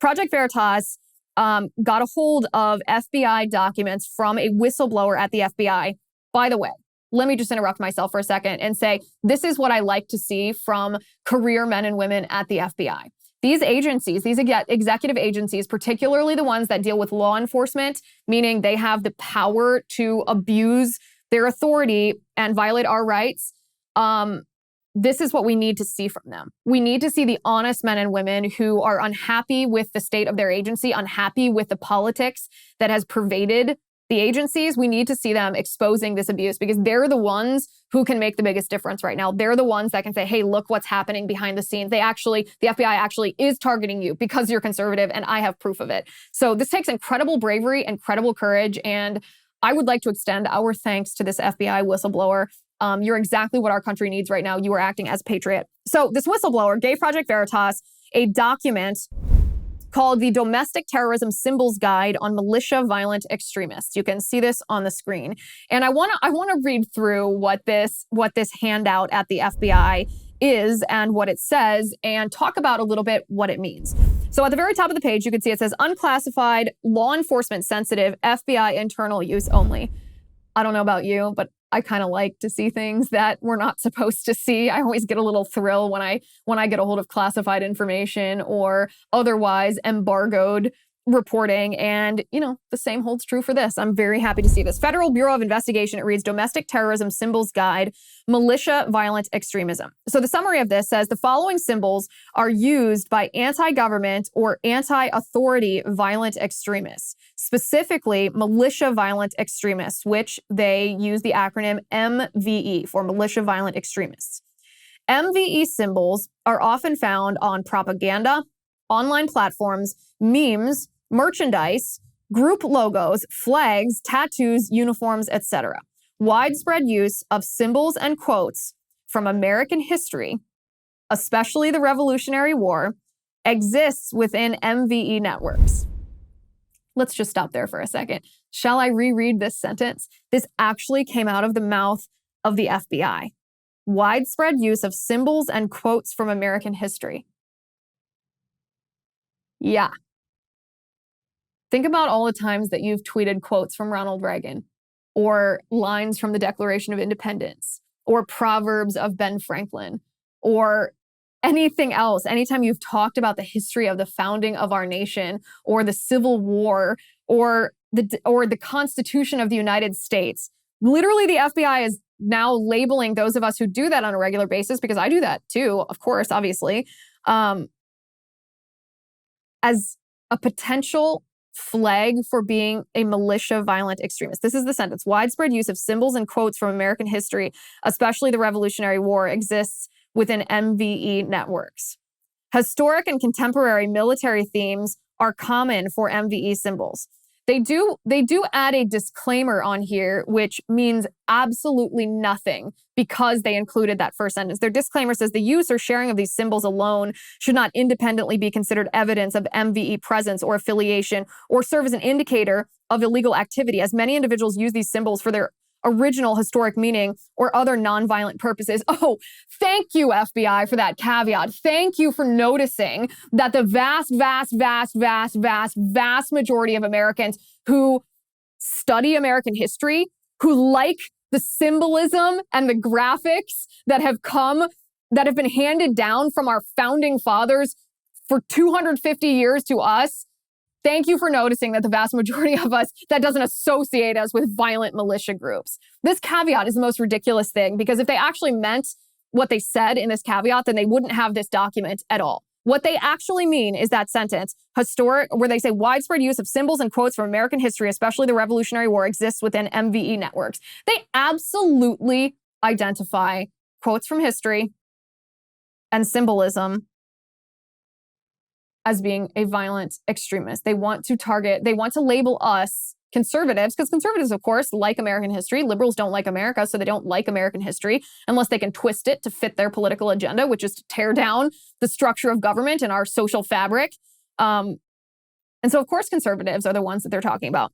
Project Veritas got a hold of FBI documents from a whistleblower at the FBI. By the way, let me just interrupt myself for a second and say, this is what I like to see from career men and women at the FBI. These agencies, these executive agencies, particularly the ones that deal with law enforcement, meaning they have the power to abuse their authority and violate our rights, this is what we need to see from them. We need to see the honest men and women who are unhappy with the state of their agency, unhappy with the politics that has pervaded the agencies. We need to see them exposing this abuse because they're the ones who can make the biggest difference right now. They're the ones that can say, hey, look what's happening behind the scenes. The FBI actually is targeting you because you're conservative and I have proof of it. So this takes incredible bravery, incredible courage. And I would like to extend our thanks to this FBI whistleblower. You're exactly what our country needs right now. You are acting as a patriot. So this whistleblower gave Project Veritas a document called the Domestic Terrorism Symbols Guide on Militia Violent Extremists. You can see this on the screen. And I want to read through what this handout at the FBI is and what it says and talk about a little bit what it means. So at the very top of the page, you can see it says unclassified, law enforcement sensitive, FBI internal use only. I don't know about you, but I kind of like to see things that we're not supposed to see. I always get a little thrill when I get a hold of classified information or otherwise embargoed reporting. And, the same holds true for this. I'm very happy to see this. Federal Bureau of Investigation, it reads Domestic Terrorism Symbols Guide, Militia Violent Extremism. So the summary of this says the following symbols are used by anti-government or anti-authority violent extremists, specifically militia violent extremists, which they use the acronym MVE for militia violent extremists. MVE symbols are often found on propaganda, online platforms, memes, merchandise, group logos, flags, tattoos, uniforms, etc. Widespread use of symbols and quotes from American history, especially the Revolutionary War, exists within MVE networks. Let's just stop there for a second. Shall I reread this sentence? This actually came out of the mouth of the FBI. Widespread use of symbols and quotes from American history. Yeah. Think about all the times that you've tweeted quotes from Ronald Reagan or lines from the Declaration of Independence or proverbs of Ben Franklin or anything else. Anytime you've talked about the history of the founding of our nation or the Civil War or the Constitution of the United States, literally the FBI is now labeling those of us who do that on a regular basis, because I do that too, of course, obviously, as a potential flag for being a militia violent extremist. This is the sentence. Widespread use of symbols and quotes from American history, especially the Revolutionary War, exists within MVE networks. Historic and contemporary military themes are common for MVE symbols. They do add a disclaimer on here, which means absolutely nothing because they included that first sentence. Their disclaimer says the use or sharing of these symbols alone should not independently be considered evidence of MVE presence or affiliation or serve as an indicator of illegal activity, as many individuals use these symbols for their original historic meaning or other nonviolent purposes. Oh, thank you, FBI, for that caveat. Thank you for noticing that the vast majority of Americans who study American history, who like the symbolism and the graphics that have been handed down from our founding fathers for 250 years to us, thank you for noticing that the vast majority of us, that doesn't associate us with violent militia groups. This caveat is the most ridiculous thing, because if they actually meant what they said in this caveat, then they wouldn't have this document at all. What they actually mean is that sentence, historic, where they say widespread use of symbols and quotes from American history, especially the Revolutionary War, exists within MVE networks. They absolutely identify quotes from history and symbolism as being a violent extremist. They want to label us conservatives, because conservatives, of course, like American history. Liberals don't like America, so they don't like American history unless they can twist it to fit their political agenda, which is to tear down the structure of government and our social fabric. And so, of course, conservatives are the ones that they're talking about.